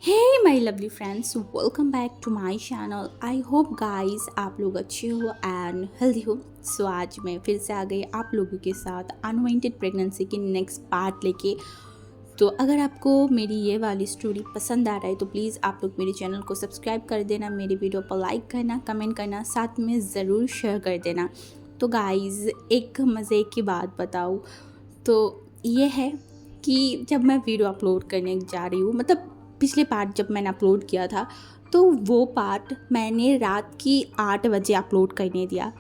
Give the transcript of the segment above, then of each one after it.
Hey my lovely friends, welcome back to my channel. I hope guys आप लोग अच्छे हो एंड हेल्दी हो। सो आज मैं फिर से आ गई आप लोगों के साथ अनवांटेड प्रेगनेंसी की नेक्स्ट पार्ट लेके। तो अगर आपको मेरी ये वाली स्टोरी पसंद आ रहा है तो प्लीज़ आप लोग मेरे चैनल को सब्सक्राइब कर देना, मेरी वीडियो पर लाइक करना, कमेंट करना, साथ में ज़रूर शेयर कर देना। तो गाइस एक मज़े की बात बताऊँ तो ये है कि जब मैं वीडियो अपलोड करने जा रही हूँ, मतलब पिछले पार्ट जब मैंने अपलोड किया था तो वो पार्ट मैंने रात की 8 बजे अपलोड करने दिया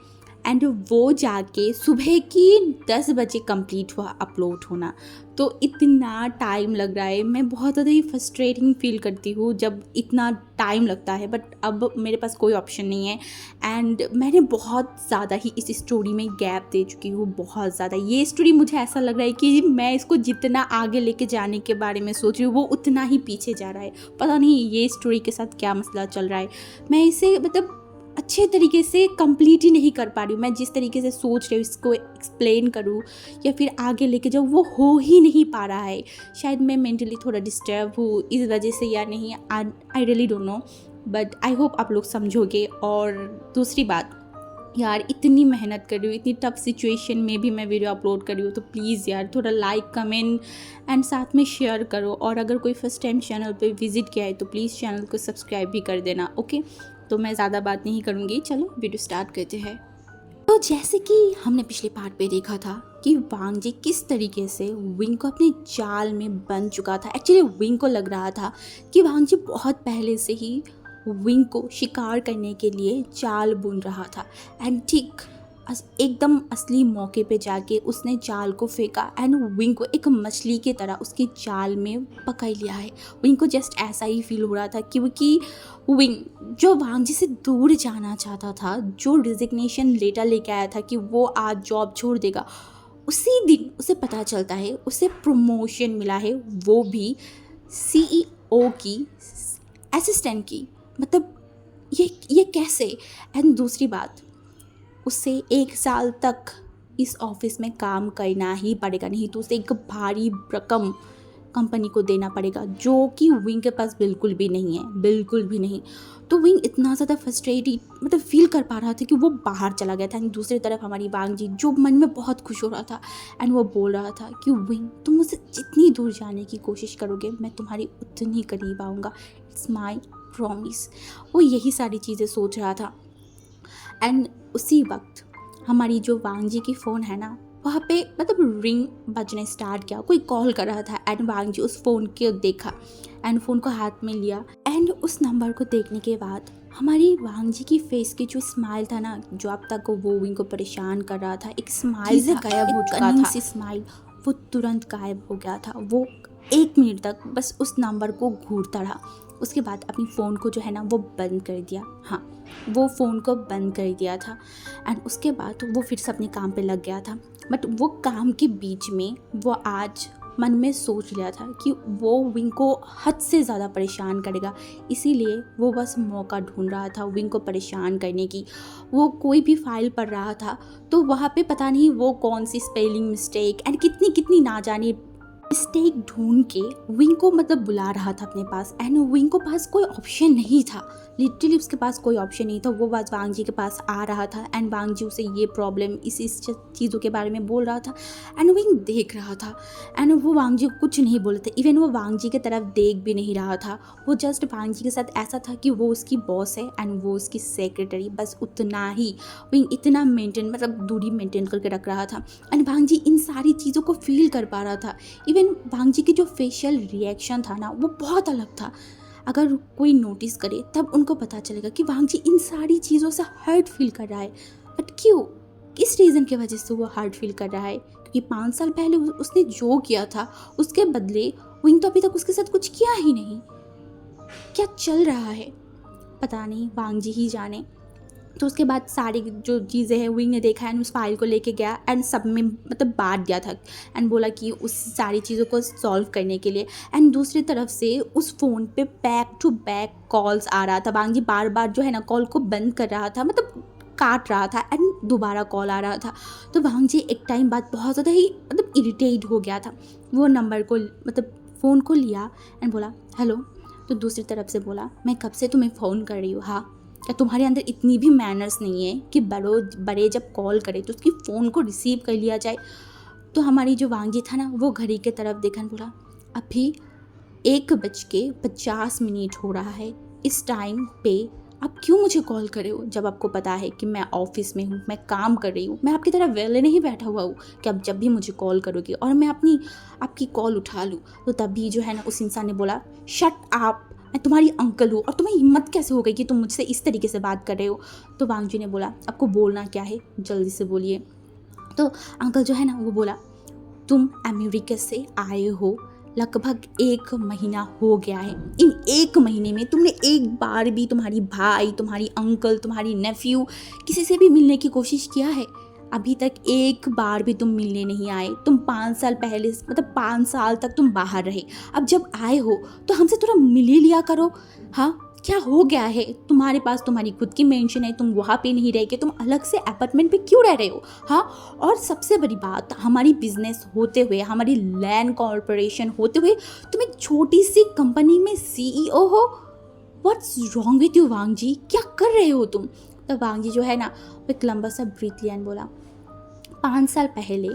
एंड वो जाके सुबह की 10 बजे कंप्लीट हुआ अपलोड होना। तो इतना टाइम लग रहा है, मैं बहुत ज़्यादा ही फ्रस्ट्रेटिंग फील करती हूँ जब इतना टाइम लगता है, बट अब मेरे पास कोई ऑप्शन नहीं है एंड मैंने बहुत ज़्यादा ही इस स्टोरी में गैप दे चुकी हूँ। बहुत ज़्यादा ये स्टोरी मुझे ऐसा लग रहा है कि मैं इसको जितना आगे लेके जाने के बारे में सोच रही हूँ वो उतना ही पीछे जा रहा है। पता नहीं ये स्टोरी के साथ क्या मसला चल रहा है, मैं इसे मतलब अच्छे तरीके से कंप्लीट ही नहीं कर पा रही हूँ। मैं जिस तरीके से सोच रही हूँ इसको एक्सप्लेन करूँ या फिर आगे लेके जाऊँ वो हो ही नहीं पा रहा है। शायद मैं मेंटली थोड़ा डिस्टर्ब हूँ इस वजह से या नहीं, I really don't know, but I hope आप लोग समझोगे। और दूसरी बात यार, इतनी मेहनत कर रही हूँ, इतनी टफ सिचुएशन में भी मैं वीडियो अपलोड कर रही हूँ, तो प्लीज़ यार थोड़ा लाइक कमेंट एंड साथ में शेयर करो। और अगर कोई फर्स्ट टाइम चैनल पे विजिट किया है तो प्लीज़ चैनल को सब्सक्राइब भी कर देना। ओके, तो मैं ज़्यादा बात नहीं करूँगी, चलो वीडियो स्टार्ट करते हैं। तो जैसे कि हमने पिछले पार्ट पे देखा था कि वांग जी किस तरीके से विंग को अपने जाल में बंद चुका था। एक्चुअली विंग को लग रहा था कि वांग जी बहुत पहले से ही विंग को शिकार करने के लिए जाल बुन रहा था एंड ठीक एकदम असली मौके पे जाके उसने जाल को फेंका एंड विंग को एक मछली की तरह उसके जाल में पकड़ लिया है। विंग को जस्ट ऐसा ही फील हो रहा था क्योंकि विंग जो वांग जी से दूर जाना चाहता था, जो रिजिग्नेशन लेटर लेके आया था कि वो आज जॉब छोड़ देगा, उसी दिन उसे पता चलता है उसे प्रमोशन मिला है, वो भी सीईओ की असिस्टेंट की। मतलब ये कैसे। एंड दूसरी बात, उसे 1 साल तक इस ऑफिस में काम करना ही पड़ेगा, नहीं तो उसे एक भारी रकम कंपनी को देना पड़ेगा, जो कि विंग के पास बिल्कुल भी नहीं है, बिल्कुल भी नहीं। तो विंग इतना ज़्यादा फ्रस्ट्रेटेड मतलब फील कर पा रहा था कि वो बाहर चला गया था। एंड दूसरी तरफ हमारी वांग जी जो मन में बहुत खुश हो रहा था एंड वो बोल रहा था कि विंग तुम मुझसे जितनी दूर जाने की कोशिश करोगे मैं तुम्हारी उतनी करीब आऊँगा, इट्स माई प्रॉमिस। वो यही सारी चीज़ें सोच रहा था एंड उसी वक्त हमारी जो वांग जी की फ़ोन है ना, वहाँ पे मतलब रिंग बजने स्टार्ट किया, कोई कॉल कर रहा था एंड वांग जी उस फ़ोन को देखा एंड फ़ोन को हाथ में लिया एंड उस नंबर को देखने के बाद हमारी वांग जी की फेस की जो स्माइल था ना, जो अब तक वो विंग को परेशान कर रहा था, एक स्माइल था, गायब हो चुका था, सी स्माइल वो तुरंत गायब हो गया था। वो 1 मिनट तक बस उस नंबर को घूरता रहा, उसके बाद अपनी फ़ोन को जो है ना वो बंद कर दिया। हाँ, वो फ़ोन को बंद कर दिया था एंड उसके बाद वो फिर से अपने काम पे लग गया था। बट वो काम के बीच में वो आज मन में सोच लिया था कि वो विंग को हद से ज़्यादा परेशान करेगा, इसीलिए वो बस मौका ढूंढ रहा था विंग को परेशान करने की। वो कोई भी फाइल पढ़ रहा था तो वहाँ पे पता नहीं वो कौन सी स्पेलिंग मिस्टेक एंड कितनी कितनी ना जाने मिस्टेक ढूंढ के विंग को मतलब बुला रहा था अपने पास एंड विंग को पास कोई ऑप्शन नहीं था, लिटरली उसके पास कोई ऑप्शन नहीं था। वो बस वांग जी के पास आ रहा था एंड वांग जी उसे ये प्रॉब्लम इस चीज़ों के बारे में बोल रहा था एंड विंग देख रहा था एंड वो वांग जी को कुछ नहीं बोल रहे थे। इवन वो वांग जी की तरफ देख भी नहीं रहा था, वो जस्ट वांग जी के साथ ऐसा था कि वो उसकी बॉस है एंड वो उसकी सेक्रेटरी, बस उतना ही। विंग इतना मेंटेन मतलब दूरी मेंटेन करके रख रहा था एंड वांग जी इन सारी चीज़ों को फील कर पा रहा था। इवन वांग जी की जो फेशियल रिएक्शन था ना वो बहुत अलग था। अगर कोई नोटिस करे तब उनको पता चलेगा कि वांग जी इन सारी चीज़ों से हर्ट फील कर रहा है। बट क्यों, किस रीज़न की वजह से वो हर्ट फील कर रहा है? क्योंकि 5 साल पहले उसने जो किया था उसके बदले विंग तो अभी तक उसके साथ कुछ किया ही नहीं। क्या चल रहा है पता नहीं, वांग जी ही जाने। तो उसके बाद सारी जो चीज़ें हैं विंग ने देखा एंड उस फाइल को लेके गया एंड सब में मतलब बांट दिया था एंड बोला कि उस सारी चीज़ों को सॉल्व करने के लिए। एंड दूसरी तरफ से उस फ़ोन पे बैक टू बैक कॉल्स आ रहा था, वांग जी बार बार जो है ना कॉल को बंद कर रहा था, मतलब काट रहा था एंड दोबारा कॉल आ रहा था। तो वांग जी एक टाइम बाद बहुत ज़्यादा ही मतलब इरिटेट हो गया था। वो नंबर को मतलब फ़ोन को लिया एंड बोला, हेलो तो दूसरी तरफ से बोला, मैं कब से तुम्हें फ़ोन कर रही हूँ, हाँ, क्या तुम्हारे अंदर इतनी भी मैनर्स नहीं है कि बड़े जब कॉल करे तो उसकी फ़ोन को रिसीव कर लिया जाए। तो हमारी जो वांगजी था ना, वो घड़ी के तरफ देखा, बोला, अभी 1:50 हो रहा है, इस टाइम पे आप क्यों मुझे कॉल करे हो, जब आपको पता है कि मैं ऑफिस में हूँ, मैं काम कर रही हूँ, मैं आपकी तरह वेले नहीं बैठा हुआ हूँ कि आप जब भी मुझे कॉल करोगे और मैं आपकी कॉल उठा लूँ। तो तभी जो है ना उस इंसान ने बोला, शट आप, मैं तुम्हारी अंकल हूँ और तुम्हें हिम्मत कैसे हो गई कि तुम मुझसे इस तरीके से बात कर रहे हो। तो वांगजी ने बोला, आपको बोलना क्या है, जल्दी से बोलिए। तो अंकल जो है ना वो बोला, तुम अमेरिका से आए हो, लगभग 1 महीना हो गया है। इन 1 महीने में तुमने एक बार भी तुम्हारी भाई, तुम्हारी अंकल, तुम्हारी नेफ्यू किसी से भी मिलने की कोशिश किया है? अभी तक एक बार भी तुम मिलने नहीं आए। तुम 5 साल पहले, मतलब 5 साल तक तुम बाहर रहे, अब जब आए हो तो हमसे थोड़ा मिल ही लिया करो। हाँ, क्या हो गया है? तुम्हारे पास तुम्हारी खुद की मेंशन है, तुम वहाँ पे नहीं रह के तुम अलग से अपार्टमेंट पे क्यों रह रहे हो? हाँ, और सबसे बड़ी बात, हमारी बिजनेस होते हुए, हमारी लैंड कॉर्पोरेशन होते हुए तुम एक छोटी सी कंपनी में CEO हो। व्हाट्स रॉन्ग विथ यू वांगजी, क्या कर रहे हो तुम? तो वांगजी जो है ना वो एक लंबा सा ब्रीथ लिया, बोला, 5 साल पहले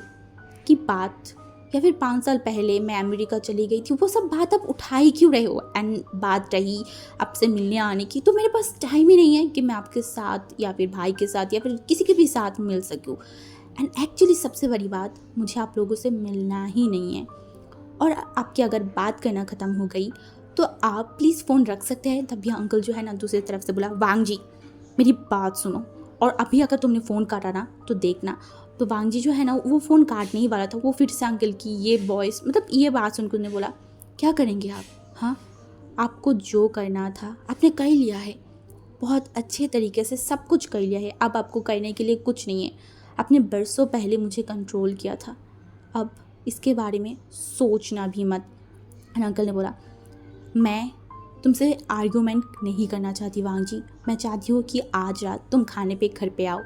की बात, या फिर 5 साल पहले मैं अमेरिका चली गई थी, वो सब बात आप उठा ही क्यों रहे हो? एंड बात रही आपसे मिलने आने की, तो मेरे पास टाइम ही नहीं है कि मैं आपके साथ या फिर भाई के साथ या फिर किसी के भी साथ मिल सकूँ। एंड एक्चुअली सबसे बड़ी बात, मुझे आप लोगों से मिलना ही नहीं है। और आपकी अगर बात करना ख़त्म हो गई तो आप प्लीज़ फ़ोन रख सकते हैं। तभी अंकल जो है ना दूसरी तरफ से बोला, वांगजी मेरी बात सुनो, और अभी अगर तुमने फ़ोन काटा ना तो देखना। तो वांगजी जो है ना वो फ़ोन काटने ही वाला था, वो फिर से अंकल की ये वॉइस, मतलब ये बात सुनकर उन्होंने बोला, क्या करेंगे आप? हाँ, आपको जो करना था आपने कर लिया है, बहुत अच्छे तरीके से सब कुछ कर लिया है। अब आपको करने के लिए कुछ नहीं है। आपने बरसों पहले मुझे कंट्रोल किया था, अब इसके बारे में सोचना भी मत। अंकल ने बोला, मैं तुमसे आर्गूमेंट नहीं करना चाहती वांगजी, मैं चाहती हूँ कि आज रात तुम खाने पे घर पे आओ,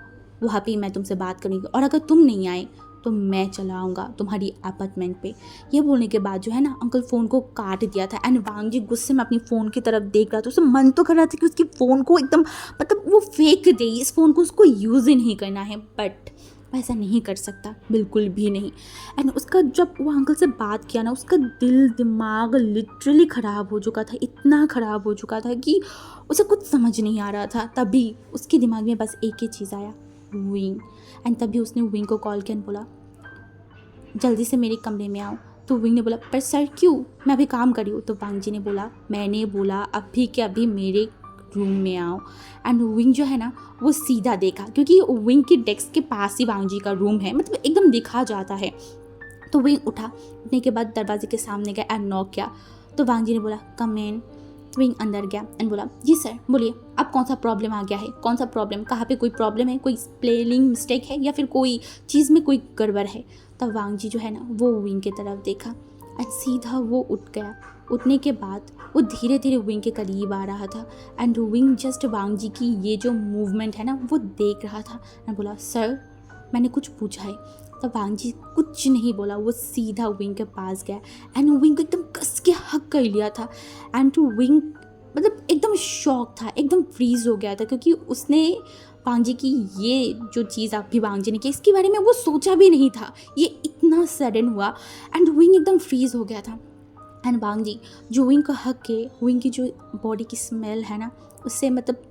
वहाँ पे मैं तुमसे बात करूँगी, और अगर तुम नहीं आए तो मैं चला आऊँगा तुम्हारी अपार्टमेंट पे। ये बोलने के बाद जो है ना अंकल फ़ोन को काट दिया था। एंड वांगजी गुस्से में अपनी फ़ोन की तरफ देख रहा था। उसका मन तो कर रहा था कि उसकी फ़ोन को एकदम, मतलब वो फेंक दे, इस फ़ोन को उसको यूज़ ही नहीं करना है, बट ऐसा नहीं कर सकता, बिल्कुल भी नहीं। एंड उसका जब वो अंकल से बात किया ना, उसका दिल दिमाग लिटरली ख़राब हो चुका था, इतना ख़राब हो चुका था कि उसे कुछ समझ नहीं आ रहा था। तभी उसके दिमाग में बस एक ही चीज़ आया, विंग। एंड तभी उसने विंग को कॉल किया, बोला, जल्दी से मेरे कमरे में आओ। तो विंग ने बोला, पर सर क्यों, मैं अभी काम कर रही हूँ। तो वांगजी ने बोला, मैंने बोला अभी के अभी मेरे रूम में आओ। एंड विंग जो है ना वो सीधा देखा, क्योंकि विंग की डेस्क के पास ही वांगजी का रूम है, मतलब एकदम दिखा जाता है। तो विंग उठने के बाद दरवाजे के सामने गया एंड नॉक किया। तो वांगजी ने बोला, कम इन। विंग अंदर गया एंड बोला, जी सर बोलिए, अब कौन सा प्रॉब्लम आ गया है? कौन सा प्रॉब्लम, कहाँ पे कोई प्रॉब्लम है, कोई स्पेलिंग मिस्टेक है या फिर कोई चीज़ में कोई गड़बड़ है? तब वांगजी जो है ना वो विंग की तरफ देखा एंड सीधा वो उठ गया। उठने के बाद वो धीरे धीरे विंग के करीब आ रहा था एंड विंग जस्ट वांगजी की ये जो मूवमेंट है ना वो देख रहा था एंड बोला, सर मैंने कुछ पूछा है। तब वांगजी कुछ नहीं बोला, वो सीधा विंग के पास गया एंड विंग को एकदम कस के हक कर लिया था। एंड टू विंग मतलब एकदम शॉक था, एकदम फ्रीज हो गया था, क्योंकि उसने वांगजी की ये जो चीज़ अभी वांगजी ने की इसके बारे में वो सोचा भी नहीं था, ये इतना सडन हुआ। एंड विंग एकदम फ्रीज हो गया था। एंड वांगजी जो विंग का हक के, विंग की जो बॉडी की स्मेल है ना उससे मतलब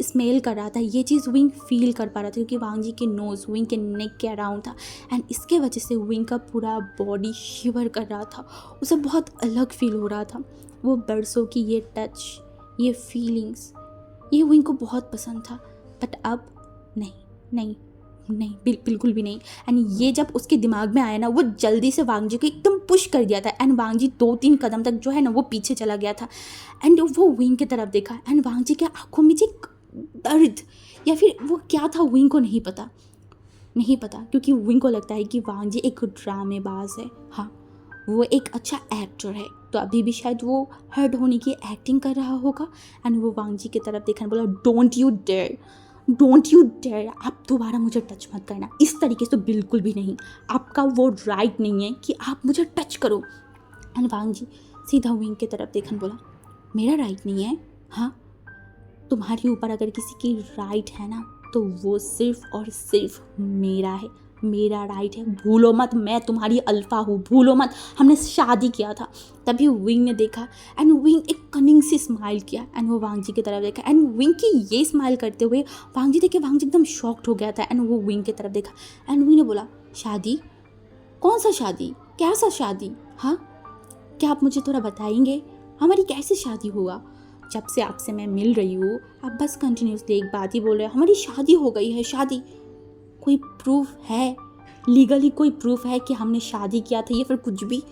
स्मेल कर रहा था, ये चीज़ विंग फील कर पा रहा था, क्योंकि वांगजी के नोज़ विंग के नेक के अराउंड था। एंड इसके वजह से विंग का पूरा बॉडी शिवर कर रहा था, उसे बहुत अलग फील हो रहा था। वो बरसों की ये टच, ये फीलिंग्स, ये विंग को बहुत पसंद था। बट अब नहीं नहीं नहीं, बिल्कुल भी नहीं। एंड ये जब उसके दिमाग में आया ना वो जल्दी से वांगजी को एकदम पुश कर दिया था एंड वांगजी 2-3 कदम तक जो है ना वो पीछे चला गया था। एंड वो विंग की तरफ देखा एंड वांगजी के आंखों में जो दर्द या फिर वो क्या था विंग को नहीं पता, क्योंकि विंग को लगता है कि वांगजी एक ड्रामेबाज है। हाँ, वो एक अच्छा एक्टर है, तो अभी भी शायद वो हर्ट होने की एक्टिंग कर रहा होगा। एंड वो वांगजी की तरफ देखा, बोला, डोंट यू डेयर, आप दोबारा मुझे टच मत करना, इस तरीके से बिल्कुल भी नहीं, आपका वो राइट नहीं है कि आप मुझे टच करो। एंड वांगजी सीधा विंग की तरफ देखा, बोला, मेरा राइट नहीं है? हाँ, तुम्हारे ऊपर अगर किसी की राइट है ना तो वो सिर्फ और सिर्फ मेरा है, मेरा राइट है। भूलो मत, मैं तुम्हारी अल्फा हूँ, भूलो मत। हमने शादी किया था। तभी विंग ने देखा एंड विंग एक कनिंग से स्माइल किया एंड वो वांग जी की तरफ देखा एंड विंग की ये स्माइल करते हुए वांग जी देखे, वांग जी एकदम शॉक्ड हो गया था एंड वो विंग की तरफ देखा एंड विंग ने बोला, शादी? कौन सा शादी? कैसा शादी? हाँ, क्या आप मुझे थोड़ा बताएंगे हमारी कैसे शादी हुआ? जब से आपसे मैं मिल रही हूँ आप बस कंटिन्यूसली एक बात ही बोल रहे हैं, हमारी शादी हो गई है। शादी? कोई प्रूफ है? लीगली कोई प्रूफ है कि हमने शादी किया था या फिर कुछ भी?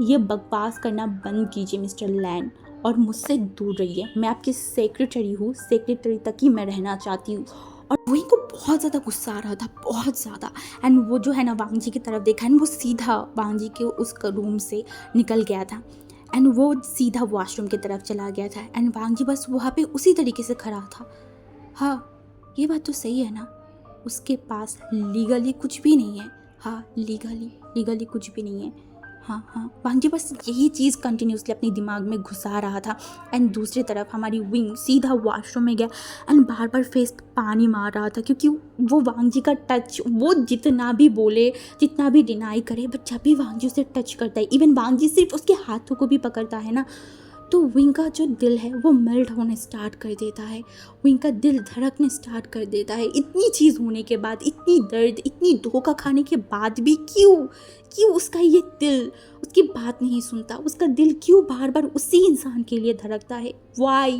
ये बकवास करना बंद कीजिए मिस्टर लैन और मुझसे दूर रहिए। मैं आपकी सेक्रेटरी हूँ, सेक्रेटरी तक ही मैं रहना चाहती हूँ। और वही को बहुत ज़्यादा गुस्सा आ रहा था, बहुत ज़्यादा। एंड वो जो है ना वांग जी की तरफ देखा एंड वो सीधा वांग जी के उस रूम से निकल गया था एंड वो सीधा वॉशरूम की तरफ चला गया था एंड वांग जी बस वहाँ पे उसी तरीके से खड़ा था। हाँ, ये बात तो सही है ना, उसके पास लीगली कुछ भी नहीं है। हाँ, लीगली कुछ भी नहीं है। हाँ, वांग जी बस यही चीज़ कंटिन्यूसली अपने दिमाग में घुसा रहा था एंड दूसरी तरफ हमारी विंग सीधा वॉशरूम में गया एंड बार बार फेस पे पानी मार रहा था क्योंकि वो वांग जी का टच, वो जितना भी बोले, जितना भी डिनाई करे, बट जब भी वांग जी उसे टच करता है, इवन वांग जी सिर्फ उसके हाथों को भी पकड़ता है ना, तो विंग का जो दिल है वो मेल्ट होने स्टार्ट कर देता है, विंग का दिल धड़कने स्टार्ट कर देता है। इतनी चीज़ होने के बाद, इतनी दर्द, इतनी धोखा खाने के बाद भी क्यों उसका ये दिल उसकी बात नहीं सुनता? उसका दिल क्यों बार बार उसी इंसान के लिए धड़कता है? वाई?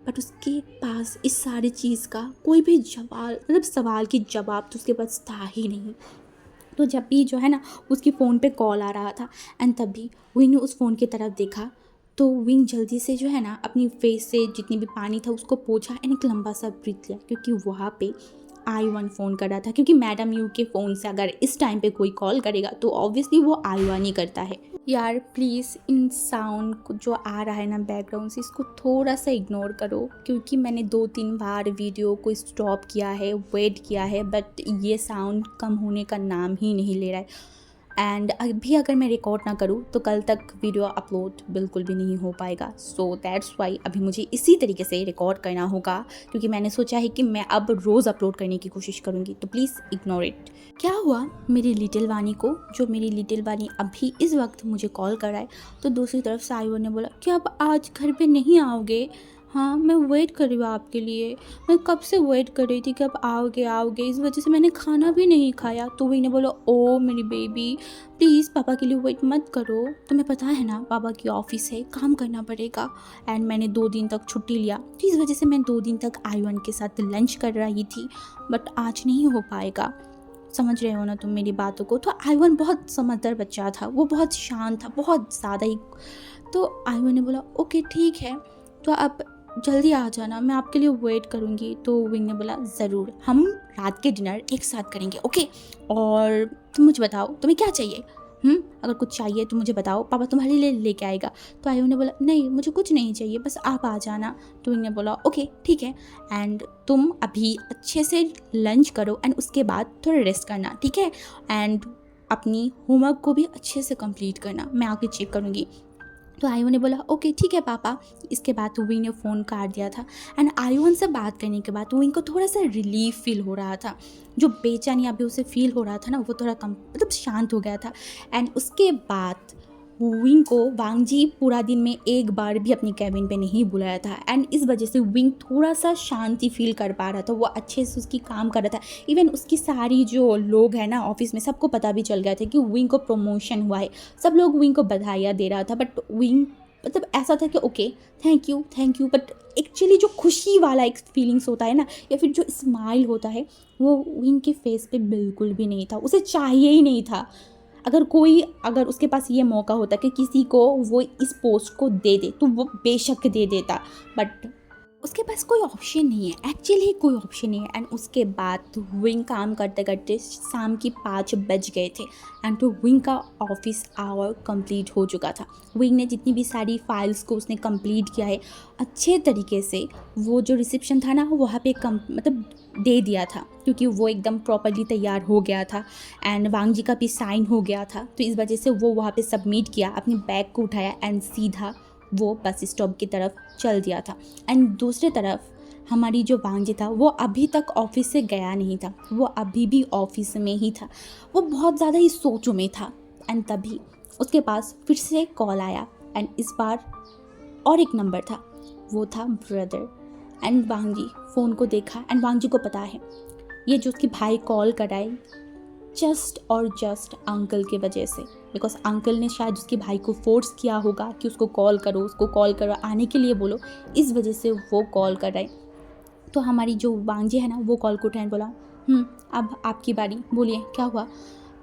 बट उसके पास इस सारी चीज़ का कोई भी जवाब, मतलब सवाल की जवाब तो उसके पास था ही नहीं। तो जब भी जो है ना उसकी फ़ोन पे कॉल आ रहा था एंड तभी विंग ने उस फ़ोन की तरफ देखा तो विंग जल्दी से जो है ना अपनी फेस से जितनी भी पानी था उसको पोंछा एंड एक लंबा सा ब्रीथ लिया क्योंकि वहाँ पे आई-1 फ़ोन कर रहा था, क्योंकि मैडम यू के फ़ोन से अगर इस टाइम पे कोई कॉल करेगा तो ऑब्वियसली वो आई-1 ही करता है। यार प्लीज़ इन साउंड को जो आ रहा है ना बैकग्राउंड से, इसको थोड़ा सा इग्नोर करो क्योंकि मैंने 2-3 बार वीडियो को स्टॉप किया है, वेट किया है, बट ये साउंड कम होने का नाम ही नहीं ले रहा है। एंड अभी अगर मैं रिकॉर्ड ना करूँ तो कल तक वीडियो अपलोड बिल्कुल भी नहीं हो पाएगा। सो दैट्स वाई अभी मुझे इसी तरीके से रिकॉर्ड करना होगा क्योंकि मैंने सोचा है कि मैं अब रोज़ अपलोड करने की कोशिश करूँगी, तो प्लीज़ इग्नोर इट। क्या हुआ मेरी लिटिल वानी को, जो मेरी लिटिल वानी अभी इस वक्त मुझे कॉल कर रहा है, तो दूसरी तरफ से आयुवर ने बोला कि आप आज घर पे नहीं आओगे? हाँ, मैं वेट कर रही हूँ आपके लिए, मैं कब से वेट कर रही थी कि आप आओगे, इस वजह से मैंने खाना भी नहीं खाया। तो वही ने बोला, ओ मेरी बेबी प्लीज़ पापा के लिए वेट मत करो, तुम्हें पता है ना पापा की ऑफिस है, काम करना पड़ेगा। एंड मैंने 2 दिन तक छुट्टी लिया, तो इस वजह से मैं 2 दिन तक आई-1 के साथ लंच कर रही थी, बट आज नहीं हो पाएगा। समझ रहे हो ना तुम मेरी बातों को? तो आई-1 बहुत समझदार बच्चा था, वो बहुत शांत था, बहुत ज़्यादा ही। तो आई-1 ने बोला ओके ठीक है, तो आप जल्दी आ जाना, मैं आपके लिए वेट करूँगी। तो विंग ने बोला ज़रूर, हम रात के डिनर एक साथ करेंगे, ओके। और तुम मुझे बताओ तुम्हें क्या चाहिए? अगर कुछ चाहिए तो मुझे बताओ, पापा तुम्हारे लिए लेके आएगा। तो आयु ने बोला नहीं मुझे कुछ नहीं चाहिए, बस आप आ जाना। तो विंग ने बोला ओके ठीक है, एंड तुम अभी अच्छे से लंच करो एंड उसके बाद थोड़ा रेस्ट करना, ठीक है? एंड अपनी होमवर्क को भी अच्छे से कंप्लीट करना, मैं आके चेक करूँगी। तो आयुन ने बोला ओके ठीक है पापा। इसके बाद तो विंग ने फ़ोन काट दिया था एंड आयुन से बात करने के बाद विंग को थोड़ा सा रिलीफ फील हो रहा था, जो बेचैनी अभी उसे फील हो रहा था ना वो थोड़ा कम, मतलब शांत हो गया था। एंड उसके बाद विंग को वांग जी पूरा दिन में एक बार भी अपनी कैबिन पे नहीं बुलाया था एंड इस वजह से विंग थोड़ा सा शांति फील कर पा रहा था, वो अच्छे से उसकी काम कर रहा था। इवन उसकी सारी जो लोग हैं ना ऑफिस में, सबको पता भी चल गया था कि विंग को प्रमोशन हुआ है, सब लोग विंग को बधाइयाँ दे रहा था। बट विंग मतलब ऐसा था कि okay thank you, but actually जो खुशी वाला एक फीलिंग्स होता है ना, या फिर जो स्माइल होता है, वो विंग के फेस पे बिल्कुल भी नहीं था, उसे चाहिए ही नहीं था। अगर उसके पास ये मौका होता कि किसी को वो इस पोस्ट को दे दे तो वो बेशक दे देता, बट उसके पास कोई ऑप्शन नहीं है, एक्चुअली कोई ऑप्शन नहीं है। एंड उसके बाद विंग काम करते करते शाम की 5 बज गए थे एंड तो विंग का ऑफिस आवर कंप्लीट हो चुका था। विंग ने जितनी भी सारी फाइल्स को उसने कंप्लीट किया है अच्छे तरीके से, वो जो रिसेप्शन था ना वहाँ पे मतलब दे दिया था क्योंकि वो एकदम प्रॉपरली तैयार हो गया था एंड वांग जी का भी साइन हो गया था। तो इस वजह से वो वहाँ पे सबमिट किया, अपनी बैग को उठाया एंड सीधा वो बस स्टॉप की तरफ चल दिया था। एंड दूसरी तरफ हमारी जो वांगजी था वो अभी तक ऑफिस से गया नहीं था, वो अभी भी ऑफिस में ही था। वो बहुत ज़्यादा ही सोचों में था। एंड तभी उसके पास फिर से कॉल आया एंड इस बार और एक नंबर था, वो था ब्रदर। एंड वांगजी फ़ोन को देखा एंड वांगजी को पता है ये जो उसके भाई कॉल कराए जस्ट और जस्ट अंकल की वजह से, बिकॉज अंकल ने शायद उसके भाई को फोर्स किया होगा कि उसको कॉल करो, उसको कॉल करो, आने के लिए बोलो, इस वजह से वो कॉल कर रहे। तो हमारी जो वांगजी है ना वो कॉल को उठाने बोला, अब आपकी बारी, बोलिए क्या हुआ।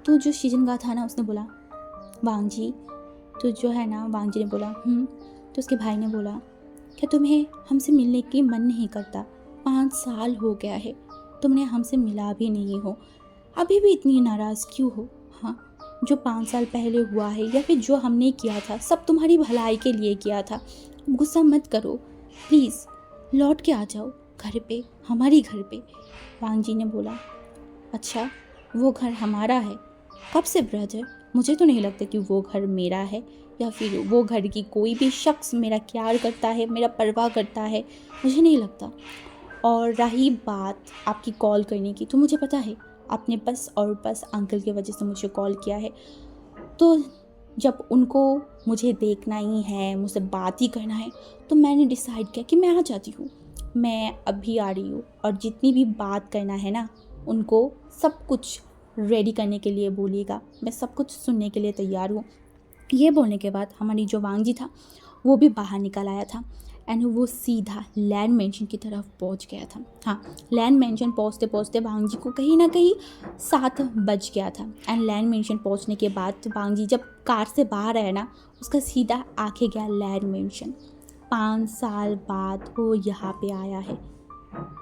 तो जो शीजनगा था ना उसने बोला, वांगजी तो जो है ना, वांगजी ने बोला तो उसके भाई ने बोला, क्या तुम्हें हमसे मिलने की मन नहीं करता? 5 साल हो गया है, तुमने हमसे मिला भी नहीं हो, अभी भी इतनी नाराज़ क्यों हो? हाँ, जो 5 साल पहले हुआ है या फिर जो हमने किया था सब तुम्हारी भलाई के लिए किया था, गुस्सा मत करो, प्लीज़ लौट के आ जाओ घर पे, हमारी घर पे। वांगजी ने बोला, अच्छा वो घर हमारा है? कब से ब्रदर? मुझे तो नहीं लगता कि वो घर मेरा है या फिर वो घर की कोई भी शख्स मेरा प्यार करता है, मेरा परवाह करता है, मुझे नहीं लगता। और रही बात आपकी कॉल करने की, तो मुझे पता है आपने बस और बस अंकल की वजह से मुझे कॉल किया है। तो जब उनको मुझे देखना ही है, मुझसे बात ही करना है, तो मैंने डिसाइड किया कि मैं आ जाती हूँ, मैं अभी आ रही हूँ। और जितनी भी बात करना है ना, उनको सब कुछ रेडी करने के लिए बोलिएगा, मैं सब कुछ सुनने के लिए तैयार हूँ। ये बोलने के बाद हमारी जो वांगजी था वो भी बाहर निकल आया था एंड वो सीधा लैंड मेंशन की तरफ पहुंच गया था। हाँ, लैंड मेंशन पहुंचते पहुंचते वांगजी को कहीं ना कहीं 7 बज गया था। एंड लैंड मेंशन पहुंचने के बाद वांगजी जब कार से बाहर आया ना, उसका सीधा आंखें गया लैंड मेंशन। 5 साल बाद वो यहाँ पे आया है।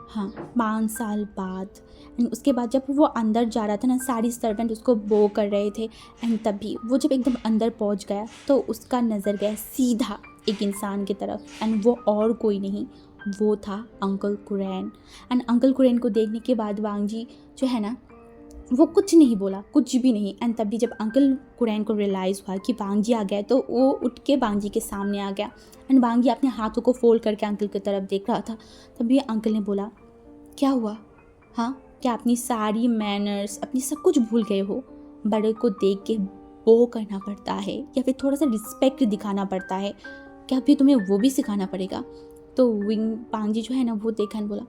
हाँ, 5 साल बाद। एंड उसके बाद जब वो अंदर जा रहा था ना, सारी सर्वेंट उसको बो कर रहे थे। एंड तभी वो जब एकदम अंदर पहुंच गया तो उसका नज़र गया सीधा एक इंसान की तरफ। एंड वो और कोई नहीं, वो था uncle Curran. And uncle Curran को देखने के बाद वांगजी जो है ना वो कुछ नहीं बोला, कुछ भी नहीं। एंड तभी जब अंकल कुरैन को रियलाइज़ हुआ कि वांगजी आ गया तो वो उठ के वांगजी के सामने आ गया। एंड वांगजी अपने हाथों को फोल्ड करके अंकल की तरफ देख रहा था। तभी अंकल ने बोला, क्या हुआ? हाँ, क्या अपनी सारी मैनर्स, अपनी सब कुछ भूल गए हो? बड़े को देख के बो करना पड़ता है या फिर थोड़ा सा रिस्पेक्ट दिखाना पड़ता है, क्या अभी तुम्हें वो भी सिखाना पड़ेगा? तो वांगजी जो है ना वो देखा और बोला,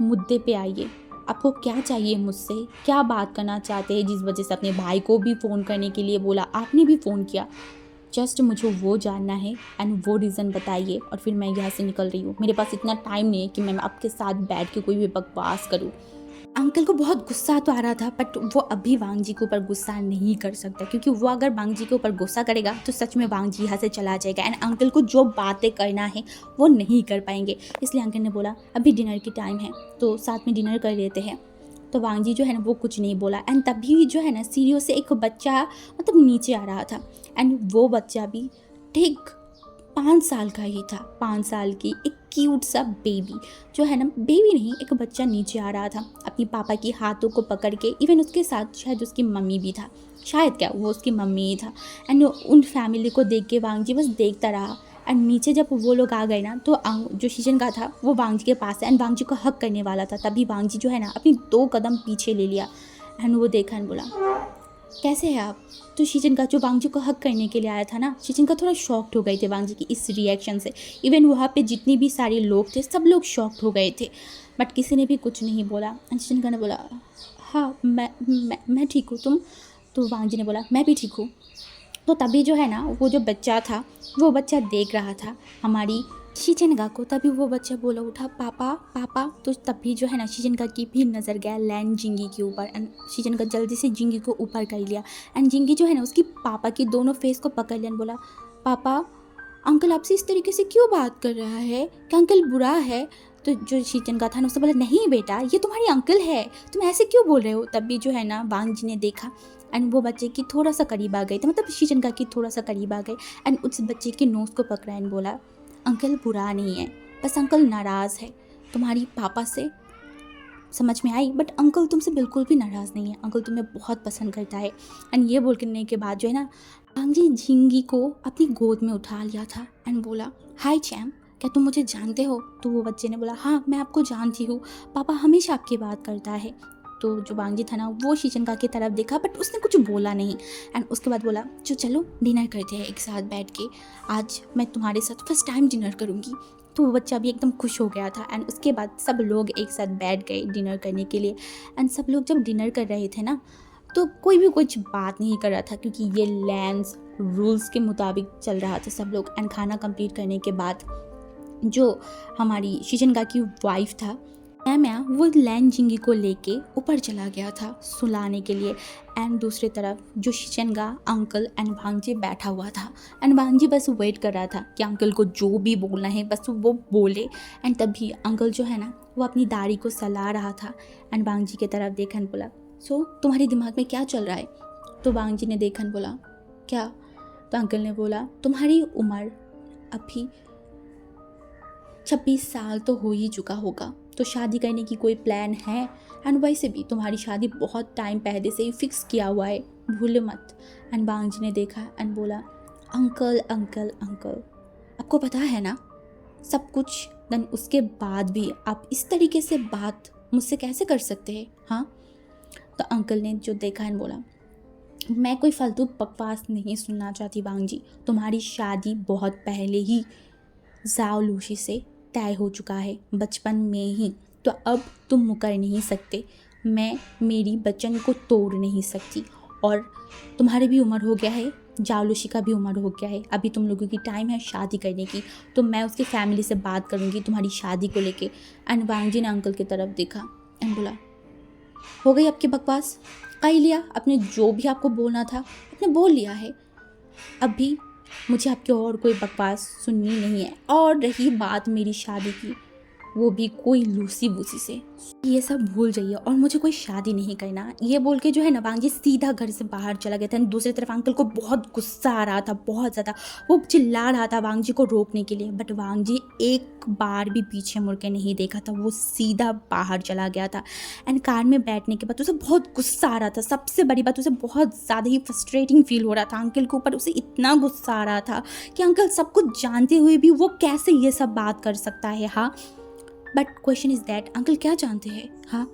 मुद्दे पे आइए, आपको क्या चाहिए मुझसे, क्या बात करना चाहते हैं जिस वजह से अपने भाई को भी फ़ोन करने के लिए बोला, आपने भी फ़ोन किया? जस्ट मुझे वो जानना है एंड वो रीज़न बताइए और फिर मैं यहाँ से निकल रही हूँ। मेरे पास इतना टाइम नहीं है कि मैं आपके साथ बैठ के कोई भी बकवास करूँ। अंकल को बहुत गुस्सा तो आ रहा था, बट वो अभी वांगजी के ऊपर गुस्सा नहीं कर सकता, क्योंकि वो अगर वांगजी के ऊपर गुस्सा करेगा तो सच में वांगजी यहाँ से चला जाएगा एंड अंकल को जो बातें करना है वो नहीं कर पाएंगे। इसलिए अंकल ने बोला, अभी डिनर की टाइम है तो साथ में डिनर कर लेते हैं। तो वांगजी जो है ना वो कुछ नहीं बोला। एंड तभी जो है ना सीढ़ियों से एक बच्चा मतलब नीचे आ रहा था एंड वो बच्चा भी ठीक 5 साल का ही था। 5 साल की एक क्यूट सा बेबी, जो है ना बेबी नहीं, एक बच्चा नीचे आ रहा था अपनी पापा की हाथों को पकड़ के। इवन उसके साथ शायद उसकी मम्मी भी था, शायद क्या वो उसकी मम्मी ही था। एंड उन फैमिली को देख के वांगजी बस देखता रहा। एंड नीचे जब वो लोग आ गए ना तो जो शीजन का था वो वांगजी के पास है एंड वांगजी को हक करने वाला था। तभी वांगजी जो है ना अपनी 2 कदम पीछे ले लिया एंड वो देखा एंड बोला, कैसे हैं आप? तो शीजन का जो वांगजी को हक करने के लिए आया था ना, शीजन का थोड़ा शॉक्ड हो गए थे वांगजी की इस रिएक्शन से। इवन वहाँ पे जितनी भी सारे लोग थे सब लोग शॉक्ड हो गए थे, बट किसी ने भी कुछ नहीं बोला। शीजन का ने बोला, हाँ मैं ठीक हूँ, तुम? तो वांगजी ने बोला, मैं भी ठीक हूँ। तो तभी जो है ना वो जो बच्चा था वो बच्चा देख रहा था हमारी शीजनगा को। तभी वो बच्चा बोला उठा, पापा पापा। तो तभी जो है ना शीजनगा की भी नज़र गया लैंड जिंगी के ऊपर एंड शीजनगा जल्दी से जिंगी को ऊपर कर लिया एंड जिंगी जो है ना उसकी पापा की दोनों फेस को पकड़ लिया एंड बोला, पापा अंकल आपसे इस तरीके से क्यों बात कर रहा है? क्या अंकल बुरा है? तो जो शीजनगा था ना उससे बोला, नहीं बेटा ये तुम्हारी अंकल है, तुम ऐसे क्यों बोल रहे हो? तभी जो है ना वांगजी ने देखा एंड वो बच्चे की थोड़ा सा करीब आ गई थी, मतलब शीजनगा की थोड़ा सा करीब आ गई एंड उस बच्चे की नोज़ को पकड़ा एंड बोला, अंकल बुरा नहीं है, बस अंकल नाराज़ है तुम्हारी पापा से। समझ में आई? बट अंकल तुमसे बिल्कुल भी नाराज़ नहीं है, अंकल तुम्हें बहुत पसंद करता है। एंड ये बोलने के बाद जो है ना वांग जी झिंगी को अपनी गोद में उठा लिया था एंड बोला, हाय चैम, क्या तुम मुझे जानते हो? तो वो बच्चे ने बोला, हाँ मैं आपको जानती हूँ, पापा हमेशा आपकी बात करता है। तो जो वांग था ना, वो शीशनका की तरफ देखा बट उसने कुछ बोला नहीं। एंड उसके बाद बोला, जो चलो डिनर करते हैं एक साथ बैठ के, आज मैं तुम्हारे साथ फर्स्ट टाइम डिनर करूँगी। तो वो बच्चा भी एकदम खुश हो गया था। एंड उसके बाद सब लोग एक साथ बैठ गए डिनर करने के लिए। एंड सब लोग जब डिनर कर रहे थे ना, तो कोई भी कुछ बात नहीं कर रहा था क्योंकि ये लैंड्स रूल्स के मुताबिक चल रहा था सब लोग। एंड खाना कंप्लीट करने के बाद जो हमारी शीशनका की वाइफ था मैम, वो लैन जिंगी को लेके ऊपर चला गया था सुलाने के लिए। एंड दूसरी तरफ जो शीशनका अंकल एंड भांजी बैठा हुआ था। एंड भांजी बस वेट कर रहा था कि अंकल को जो भी बोलना है बस वो बोले। एंड तभी अंकल जो है ना, वो अपनी दाढ़ी को सला रहा था। एंड भांजी की तरफ देखा एंड बोला, सो तुम्हारे दिमाग में क्या चल रहा है? तो भांजी ने देखा एंड बोला, क्या? तो अंकल ने बोला, तुम्हारी उम्र अभी 26 साल तो हो ही चुका होगा, तो शादी करने की कोई प्लान है? एंड वैसे भी तुम्हारी शादी बहुत टाइम पहले से ही फिक्स किया हुआ है, भूलो मत। एंड बांग जी ने देखा एंड बोला, अंकल अंकल अंकल, आपको पता है ना सब कुछ, देन उसके बाद भी आप इस तरीके से बात मुझसे कैसे कर सकते हैं? हाँ। तो अंकल ने जो देखा एंड बोला, मैं कोई फालतू बकवास नहीं सुनना चाहती बांग जी, तुम्हारी शादी बहुत पहले ही जाओ लूशी से तय हो चुका है, बचपन में ही। तो अब तुम मुकर नहीं सकते, मैं मेरी वचन को तोड़ नहीं सकती। और तुम्हारी भी उम्र हो गया है, जाओलूशी का भी उम्र हो गया है, अभी तुम लोगों की टाइम है शादी करने की। तो मैं उसकी फैमिली से बात करूँगी तुम्हारी शादी को लेके। एंड वांग जी ने अंकल की तरफ देखा एंड बोला, हो गई आपकी बकवास, कर लिया आपने, जो भी आपको बोलना था आपने बोल लिया है, अभी मुझे आपकी और कोई बकवास सुननी नहीं है। और रही बात मेरी शादी की, वो भी कोई लूसी बूसी से, ये सब भूल जाइए और मुझे कोई शादी नहीं करना। ये बोल के जो है ना, वांग जी सीधा घर से बाहर चला गया था। दूसरी तरफ अंकल को बहुत गुस्सा आ रहा था, बहुत ज़्यादा। वो चिल्ला रहा था वांग जी को रोकने के लिए, बट वांग जी एक बार भी पीछे मुड़ के नहीं देखा था, वो सीधा बाहर चला गया था। एंड कार में बैठने के बाद उसे बहुत गुस्सा आ रहा था। सबसे बड़ी बात, उसे बहुत ज़्यादा ही फ्रस्ट्रेटिंग फील हो रहा था अंकल के ऊपर। उसे इतना गुस्सा आ रहा था कि अंकल सब कुछ जानते हुए भी वो कैसे ये सब बात कर सकता है। हाँ, but question is that, uncle क्या जानते हैं? हाँ,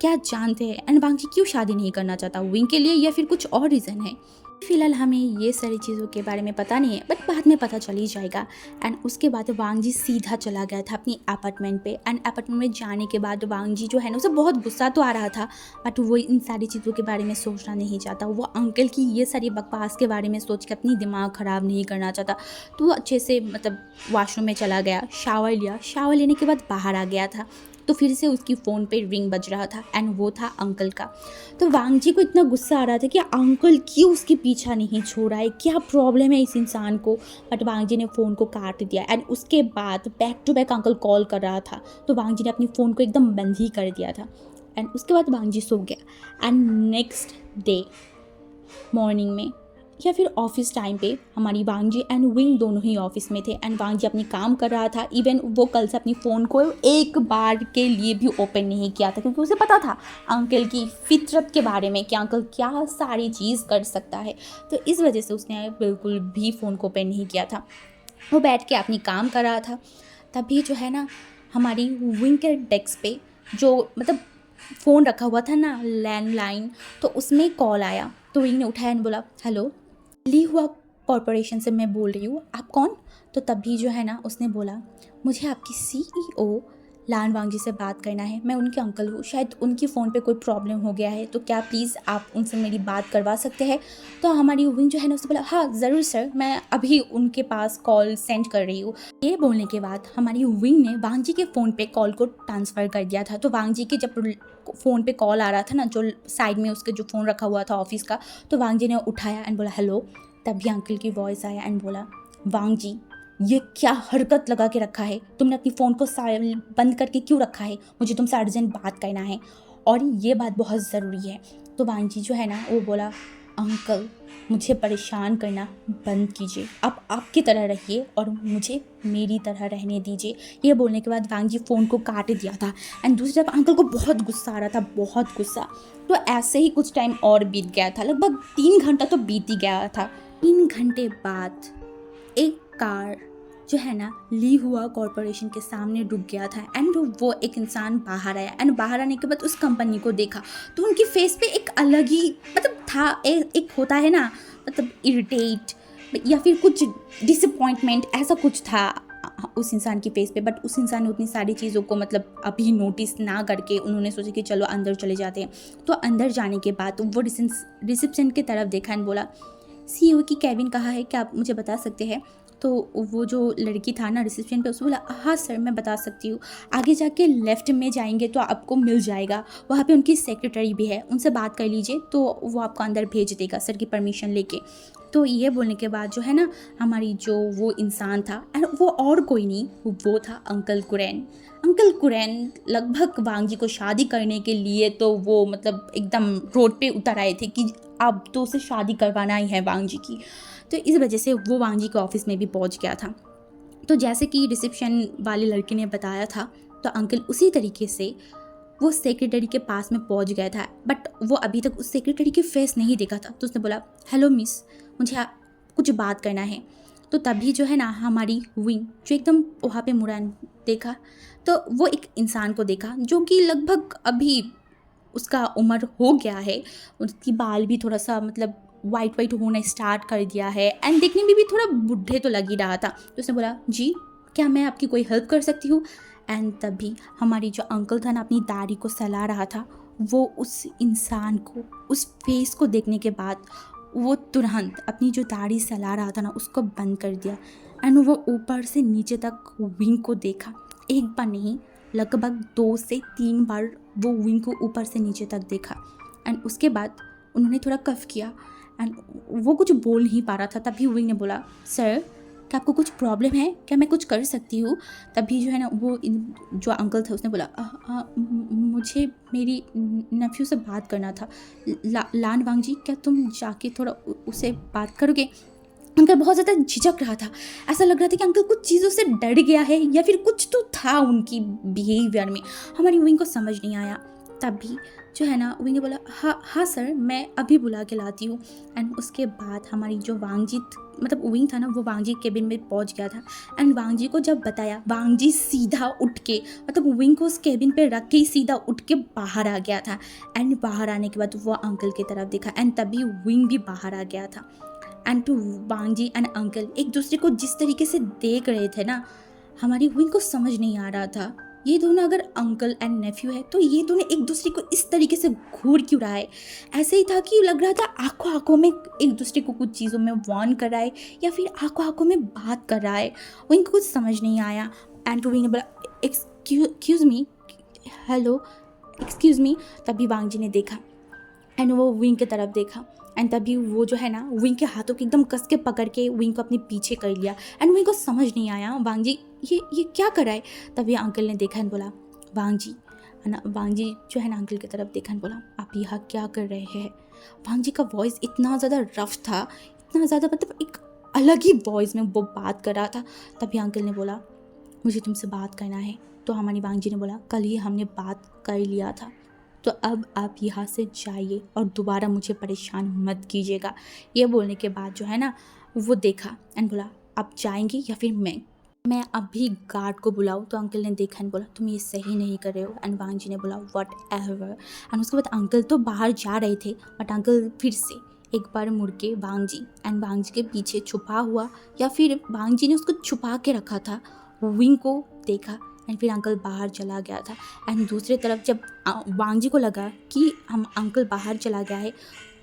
क्या जानते हैं? एंड वांग जी क्यों शादी नहीं करना चाहता, विंग के लिए या फिर कुछ और रीज़न है? फिलहाल हमें ये सारी चीज़ों के बारे में पता नहीं है, बट बाद में पता चल ही जाएगा। एंड उसके बाद वांग जी सीधा चला गया था अपनी अपार्टमेंट पे। एंड अपार्टमेंट में जाने के बाद वांग जी जो है ना, उसे बहुत गुस्सा तो आ रहा था, बट वो इन सारी चीज़ों के बारे में सोचना नहीं चाहता। वो अंकल की ये सारी बकवास के बारे में सोच के अपनी दिमाग ख़राब नहीं करना चाहता। तो वो अच्छे से वॉशरूम में चला गया, शावर लिया, शावर लेने के बाद बाहर आ गया था। तो फिर से उसकी फ़ोन पे रिंग बज रहा था एंड वो था अंकल का। तो वांग जी को इतना गुस्सा आ रहा था कि अंकल क्यों उसके पीछा नहीं छोड़ रहा है, क्या प्रॉब्लम है इस इंसान को। बट वांग जी ने फ़ोन को काट दिया। एंड उसके बाद back to back uncle call कर रहा था, तो वांग जी ने अपनी फ़ोन को एकदम बंद ही कर दिया था। एंड उसके बाद वांग जी सो गया। एंड नेक्स्ट डे मॉर्निंग में या फिर ऑफिस टाइम पे हमारी वांग जी एंड विंग दोनों ही ऑफिस में थे। एंड वांग जी अपनी काम कर रहा था। इवन वो कल से अपनी फ़ोन को एक बार के लिए भी ओपन नहीं किया था, क्योंकि उसे पता था अंकल की फितरत के बारे में कि अंकल क्या सारी चीज़ कर सकता है। तो इस वजह से उसने बिल्कुल भी फ़ोन को ओपन नहीं किया था, वो बैठ के अपनी काम कर रहा था। तभी जो है ना, हमारी विंग के डेस्क पे जो फ़ोन रखा हुआ था ना, लैंडलाइन, तो उसमें कॉल आया। तो विंग ने उठाया एंड बोला, हेलो, ली हुआ कॉरपोरेशन से मैं बोल रही हूँ, आप कौन? तो तभी जो है ना, उसने बोला, मुझे आपकी CEO लान वांग जी से बात करना है, मैं उनके अंकल हूँ, शायद उनकी फ़ोन पे कोई प्रॉब्लम हो गया है, तो क्या प्लीज़ आप उनसे मेरी बात करवा सकते हैं? तो हमारी विंग जो है ना, उसने बोला, हाँ ज़रूर सर, मैं अभी उनके पास कॉल सेंड कर रही हूँ। ये बोलने के बाद हमारी विंग ने वांग जी के फ़ोन पे कॉल को ट्रांसफ़र कर दिया था। तो वांग जी के जब फ़ोन पे कॉल आ रहा था ना, जो साइड में उसके जो फ़ोन रखा हुआ था ऑफिस का, तो वांग जी ने उठाया एंड बोला, हेलो। तभी अंकल की वॉइस आया एंड बोला, वांग जी, ये क्या हरकत लगा के रखा है? तुमने अपनी फ़ोन को बंद करके क्यों रखा है? मुझे तुमसे अर्जेंट बात करना है और ये बात बहुत ज़रूरी है। तो वांग जी जो है ना, वो बोला, अंकल मुझे परेशान करना बंद कीजिए, आप आपकी तरह रहिए और मुझे मेरी तरह रहने दीजिए। ये बोलने के बाद वांग जी फ़ोन को काट दिया था। एंड दूसरी तरफ अंकल को बहुत गुस्सा आ रहा था, बहुत गुस्सा। तो ऐसे ही कुछ टाइम और बीत गया था, लगभग 3 घंटा तो बीत ही गया था। 3 घंटे बाद एक कार जो है ना ली हुआ कॉरपोरेशन के सामने रुक गया था एंड वो एक इंसान बाहर आया एंड बाहर आने के बाद उस कंपनी को देखा तो उनकी फेस पे एक अलग ही मतलब था एक होता है ना मतलब इरिटेट या फिर कुछ डिसअपॉइंटमेंट ऐसा कुछ था उस इंसान की फेस पे। बट उस इंसान ने उतनी सारी चीज़ों को मतलब अभी नोटिस ना करके उन्होंने सोचा कि चलो अंदर चले जाते हैं। तो अंदर जाने के बाद वो रिसेप्शन की तरफ देखा एंड बोला सीईओ की केबिन कहाँ है, क्या आप मुझे बता सकते हैं? तो वो जो लड़की था ना रिसेप्शन पे उसने बोला हाँ सर मैं बता सकती हूँ, आगे जाके लेफ़्ट में जाएंगे तो आपको मिल जाएगा, वहाँ पे उनकी सेक्रेटरी भी है, उनसे बात कर लीजिए तो वो आपको अंदर भेज देगा सर की परमिशन लेके। तो ये बोलने के बाद जो है ना हमारी जो वो इंसान था एंड वो और कोई नहीं वो था अंकल कुरैन। अंकल कुरैन लगभग वांग जी को शादी करने के लिए तो वो मतलब एकदम रोड पे उतर आए थे कि अब तो उसे शादी करवाना ही है वांग जी की। तो इस वजह से वो वांग जी के ऑफिस में भी पहुंच गया था। तो जैसे कि रिसेप्शन वाली लड़की ने बताया था तो अंकल उसी तरीके से वो सेक्रेटरी के पास में पहुंच गया था। बट वो अभी तक उस सेक्रेटरी की फेस नहीं देखा था तो उसने बोला हेलो मिस, मुझे कुछ बात करना है। तो तभी जो है ना हमारी विंग जो एकदम वहाँ पे मुड़ान देखा तो वो एक इंसान को देखा जो कि लगभग अभी उसका उम्र हो गया है, उसकी बाल भी थोड़ा सा मतलब वाइट वाइट होना स्टार्ट कर दिया है एंड देखने में भी थोड़ा बुढ़े तो लग ही रहा था। तो उसने बोला जी क्या मैं आपकी कोई हेल्प कर सकती हूँ? एंड तभी हमारी जो अंकल था ना अपनी दाढ़ी को सहला रहा था, वो उस इंसान को उस फेस को देखने के बाद वो तुरंत अपनी जो दाढ़ी सहला रहा था ना उसको बंद कर दिया एंड वो ऊपर से नीचे तक विंग को देखा। एक बार नहीं लगभग 2 से 3 बार वो विंग को ऊपर से नीचे तक देखा एंड उसके बाद उन्होंने थोड़ा कफ किया एंड वो कुछ बोल नहीं पा रहा था। तभी विंग ने बोला सर क्या आपको कुछ प्रॉब्लम है, क्या मैं कुछ कर सकती हूँ? तभी जो है ना वो जो अंकल था उसने बोला मुझे मेरी नेफ्यू से बात करना था। लान वांग जी क्या तुम जाके थोड़ा उसे बात करोगे? अंकल बहुत ज़्यादा झिझक रहा था, ऐसा लग रहा था कि अंकल कुछ चीज़ों से डर गया है या फिर कुछ तो था उनकी बिहेवियर में, हमारी विंग को समझ नहीं आया। तभी जो है ना विंग ने बोला हाँ हाँ सर मैं अभी बुला के लाती हूँ। एंड उसके बाद हमारी जो वांगजीत मतलब विंग था ना वो वांग जी केबिन में पहुँच गया था एंड वांग जी को जब बताया वांग जी सीधा उठ के मतलब विंग को उस केबिन पे रख के ही सीधा उठ के बाहर आ गया था एंड बाहर आने के बाद वो अंकल की तरफ देखा एंड तभी विंग भी बाहर आ गया था। And to Wang ji and uncle एक दूसरे को जिस तरीके से देख रहे थे ना हमारी विंग को समझ नहीं आ रहा था ये दोनों अगर अंकल एंड नेफ्यू है तो ये दोनों एक दूसरे को इस तरीके से घूर क्यों रहा है। ऐसे ही था कि लग रहा था आंखों आंखों में एक दूसरे को कुछ चीज़ों में वार्न कर रहा है या फिर आंखों आंखों में बात कर रहा है, वो इनको कुछ समझ नहीं आया। एंड विंग ने बोला excuse me, hello excuse me. तभी वांग जी ने देखा एंड वो विंग की तरफ देखा एंड तभी वो जो है ना विंग के हाथों को एकदम कस के पकड़ के विंग को अपने पीछे कर लिया एंड विंग को समझ नहीं आया वांग जी ये क्या कर रहा है। तभी अंकल ने देखा एंड बोला वांग जी है ना, वांग जी जो है ना अंकल की तरफ देखा एंड बोला आप यहाँ क्या कर रहे हैं। वांग जी का वॉइस इतना ज़्यादा रफ था, इतना ज़्यादा मतलब एक अलग ही वॉइस में वो बात कर रहा था। तभी अंकल ने बोला मुझे तुमसे बात करना है। तो हमारी वांग जी ने बोला कल ही हमने बात कर लिया था तो अब आप यहाँ से जाइए और दोबारा मुझे परेशान मत कीजिएगा। ये बोलने के बाद जो है ना वो देखा एंड बोला आप जाएंगे या फिर मैं अभी गार्ड को बुलाऊँ। तो अंकल ने देखा एंड बोला तुम ये सही नहीं कर रहे हो एंड वांग जी ने बोला वट एवर। एंड उसके बाद अंकल तो बाहर जा रहे थे बट अंकल फिर से एक बार मुड़ के वांग जी एंड वांग जी के पीछे छुपा हुआ या फिर वांग जी ने उसको छुपा के रखा था विंग को देखा एंड फिर अंकल बाहर चला गया था। एंड दूसरी तरफ जब वांग जी को लगा कि हम अंकल बाहर चला गया है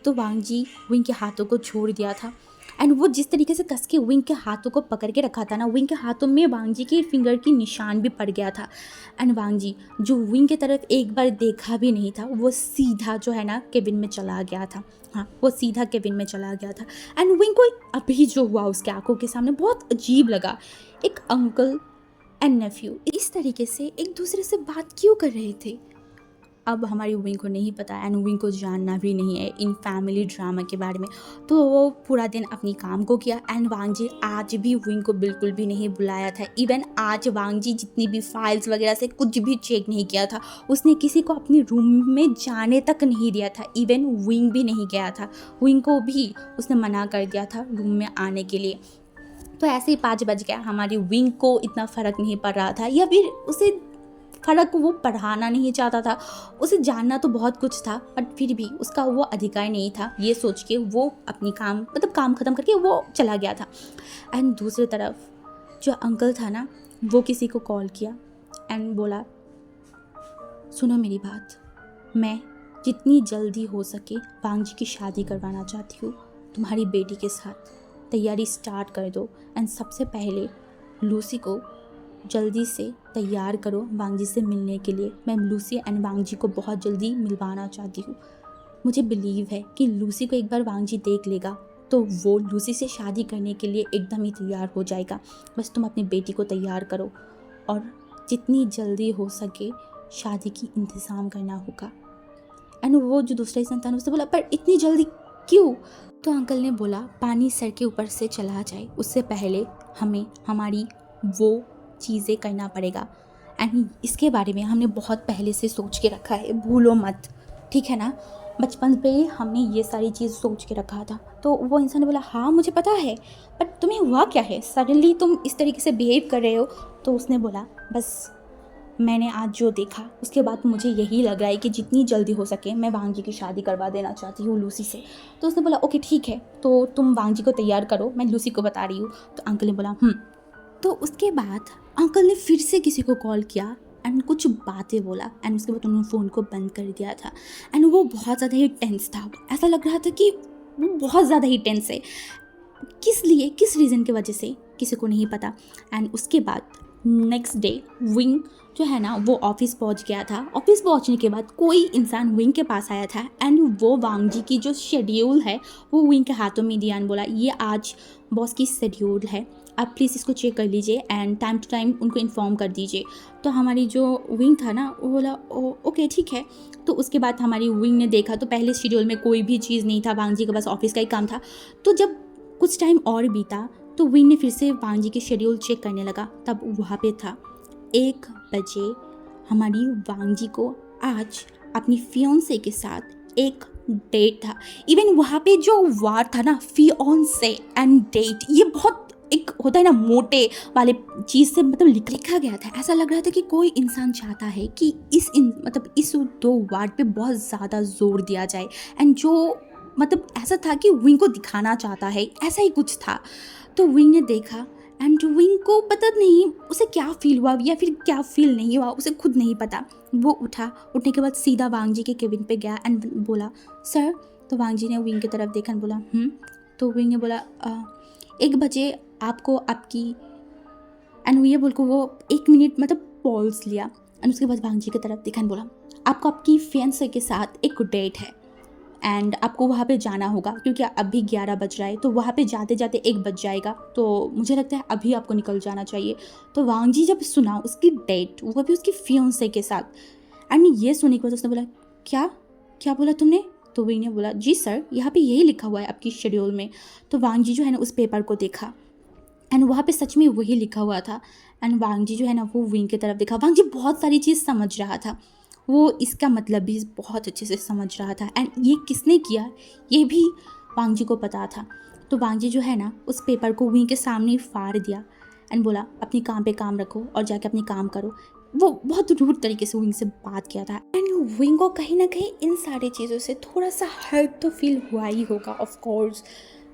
तो वांग जी विंग के हाथों को छोड़ दिया था एंड वो जिस तरीके से कस के विंग के हाथों को पकड़ के रखा था ना विंग के हाथों में वांग जी के फिंगर की निशान भी पड़ गया था। एंड वांग जी जो विंग की तरफ एक बार देखा भी नहीं था वो सीधा जो है ना केबिन में चला गया था। हाँ वो सीधा केबिन में चला गया था एंड विंग को अभी जो हुआ उसके आंखों के सामने बहुत अजीब लगा। एक अंकल एंड नेफ्यू इस तरीके से एक दूसरे से बात क्यों कर रहे थे? अब हमारी विंग को नहीं पता एंड विंग को जानना भी नहीं है इन फैमिली ड्रामा के बारे में। तो वो पूरा दिन अपनी काम को किया एंड वांग जी आज भी विंग को बिल्कुल भी नहीं बुलाया था। इवन आज वांग जी जितनी भी फाइल्स वगैरह से कुछ भी चेक नहीं किया था, उसने किसी को अपने रूम में जाने तक नहीं दिया था, इवन विंग भी नहीं गया था, विंग को भी उसने मना कर दिया था रूम में आने के लिए। तो ऐसे ही 5 बज गया, हमारी विंग को इतना फ़र्क नहीं पड़ रहा था या फिर उसे फ़र्क वो पढ़ाना नहीं चाहता था, उसे जानना तो बहुत कुछ था बट फिर भी उसका वो अधिकार नहीं था, ये सोच के वो अपनी काम काम ख़त्म करके वो चला गया था। एंड दूसरी तरफ जो अंकल था ना, वो किसी को कॉल किया एंड बोला, सुनो मेरी बात, मैं जितनी जल्दी हो सके वांग जी की शादी करवाना चाहती हूँ तुम्हारी बेटी के साथ, तैयारी स्टार्ट कर दो एंड सबसे पहले लूसी को जल्दी से तैयार करो वांग जी से मिलने के लिए। मैं लूसी एंड वांग जी को बहुत जल्दी मिलवाना चाहती हूँ। मुझे बिलीव है कि लूसी को एक बार वांग जी देख लेगा तो वो लूसी से शादी करने के लिए एकदम ही तैयार हो जाएगा। बस तुम अपनी बेटी को तैयार करो और जितनी जल्दी हो सके शादी की इंतज़ाम करना होगा। एंड वो जो दूसरा इंसान था उससे बोला, पर इतनी जल्दी क्यों? तो अंकल ने बोला, पानी सर के ऊपर से चला जाए उससे पहले हमें हमारी वो चीज़ें करना पड़ेगा एंड इसके बारे में हमने बहुत पहले से सोच के रखा है, भूलो मत, ठीक है ना? बचपन पे हमने ये सारी चीज़ सोच के रखा था। तो वो इंसान ने बोला, हाँ मुझे पता है, बट तुम्हें हुआ क्या है, सडनली तुम इस तरीके से बिहेव कर रहे हो? तो उसने बोला, बस मैंने आज जो देखा उसके बाद मुझे यही लग रहा है कि जितनी जल्दी हो सके मैं वांग जी की शादी करवा देना चाहती हूँ लूसी से। तो उसने बोला, ओके ठीक है, तो तुम वांग जी को तैयार करो, मैं लूसी को बता रही हूँ। तो अंकल ने बोला तो उसके बाद अंकल ने फिर से किसी को कॉल किया एंड कुछ बातें बोला एंड उसके बाद उन्होंने फ़ोन को बंद कर दिया था एंड वो बहुत ज़्यादा ही टेंस था। ऐसा लग रहा था कि वो बहुत ज़्यादा ही टेंस है। किस लिए, किस रीज़न की वजह से, किसी को नहीं पता। एंड उसके बाद नेक्स्ट डे विंग जो है ना वो ऑफिस पहुंच गया था। ऑफिस पहुंचने के बाद कोई इंसान विंग के पास आया था एंड वो वांग जी की जो शेड्यूल है वो विंग के हाथों में दिया एंड बोला, ये आज बॉस की शेड्यूल है, आप प्लीज़ इसको चेक कर लीजिए एंड टाइम टू टाइम उनको इन्फॉर्म कर दीजिए। तो हमारी जो विंग था ना वो बोला, ओके ठीक है। तो उसके बाद हमारी विंग ने देखा तो पहले शेड्यूल में कोई भी चीज़ नहीं था, वांग जी के बस ऑफिस का ही काम था। तो जब कुछ टाइम और बीता तो विंग ने फिर से वांग जी की शेड्यूल चेक करने लगा, तब वहाँ पे था 1 बजे हमारी वांग जी को आज अपनी फियोंसे के साथ एक डेट था। इवन वहाँ पे जो वार था ना, फियोंसे एंड डेट, ये बहुत एक होता है ना मोटे वाले चीज़ से लिखा गया था। ऐसा लग रहा था कि कोई इंसान चाहता है कि इस 2 वर्ड पे बहुत ज़्यादा जोर दिया जाए एंड जो ऐसा था कि विंग को दिखाना चाहता है, ऐसा ही कुछ था। तो विंग ने देखा एंड विंग को पता नहीं उसे क्या फील हुआ या फिर क्या फील नहीं हुआ, उसे खुद नहीं पता। वो उठने के बाद सीधा वांग जी के केबिन पे गया एंड बोला, सर। तो वांग जी ने विंग की तरफ देखा एंड बोला तो विंग ने बोला 1 बजे आपको आपकी, एंड ये बोल को वो 1 मिनट पॉज लिया एंड उसके बाद वांग जी की तरफ देखा एंड बोला, आपको आपकी फियांसे के साथ एक डेट है एंड आपको वहाँ पे जाना होगा क्योंकि अभी 11 बज रहा है, तो वहाँ पे जाते जाते 1 बज जाएगा, तो मुझे लगता है अभी आपको निकल जाना चाहिए। तो वांग जी जब सुना उसकी डेट, वो भी उसकी फियांसे के साथ, एंड ये सुनने के बाद उसने बोला, क्या क्या बोला तुमने? तो विंग ने बोला, जी सर, यहाँ पे यही लिखा हुआ है आपकी शेड्यूल में। तो वांग जी जो है ना उस पेपर को देखा एंड वहाँ पे सच में वही लिखा हुआ था एंड वांग जी जो है ना वो विंग की तरफ देखा। वांग जी बहुत सारी चीज़ समझ रहा था, वो इसका मतलब भी बहुत अच्छे से समझ रहा था एंड ये किसने किया ये भी वांग जी को पता था। तो वांग जी जो है ना उस पेपर को विंग के सामने फाड़ दिया एंड बोला, अपनी काम पे काम रखो और जाके अपनी काम करो। वो बहुत रूड तरीके से विंग से बात किया था एंड विंग को कहीं ना कहीं इन सारी चीज़ों से थोड़ा सा हर्ट तो फील हुआ ही होगा। ऑफ कोर्स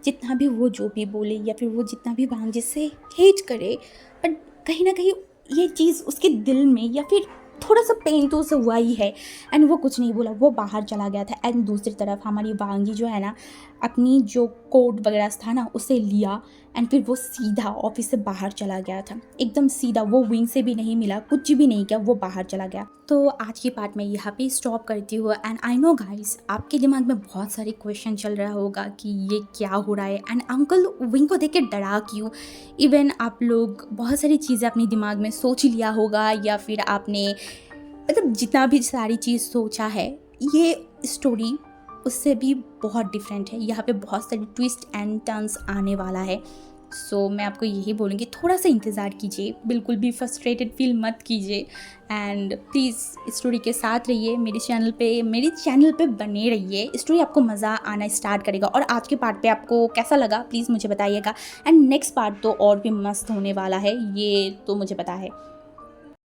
जितना भी वो जो भी बोले या फिर वो जितना भी वांग जी से हेट करे, बट कहीं ना कहीं ये चीज़ उसके दिल में या फिर थोड़ा सा पेन तो उसे हुआ ही है एंड वो कुछ नहीं बोला, वो बाहर चला गया था। एंड दूसरी तरफ हमारी वांग जी जो है ना अपनी जो कोट वगैरह था ना उसे लिया एंड फिर वो सीधा ऑफिस से बाहर चला गया था, एकदम सीधा। वो विंग से भी नहीं मिला, कुछ भी नहीं किया, वो बाहर चला गया। तो आज की पार्ट में यहाँ पे स्टॉप करती हूँ एंड आई नो गाइस आपके दिमाग में बहुत सारे क्वेश्चन चल रहा होगा कि ये क्या हो रहा है एंड अंकल विंग को देख के डरा क्यों। इवन आप लोग बहुत सारी चीज़ें अपने दिमाग में सोच लिया होगा या फिर आपने मतलब जितना भी सारी चीज़ सोचा है, ये स्टोरी उससे भी बहुत डिफरेंट है। यहाँ पे बहुत सारी ट्विस्ट एंड टर्न्स आने वाला है। सो मैं आपको यही बोलूँगी, थोड़ा सा इंतज़ार कीजिए, बिल्कुल भी फ्रस्ट्रेटेड फील मत कीजिए एंड प्लीज़ स्टोरी के साथ रहिए, मेरे चैनल पे बने रहिए। स्टोरी आपको मज़ा आना स्टार्ट करेगा। और आज के पार्ट पे आपको कैसा लगा प्लीज़ मुझे बताइएगा। एंड नेक्स्ट पार्ट तो और भी मस्त होने वाला है, ये तो मुझे पता है।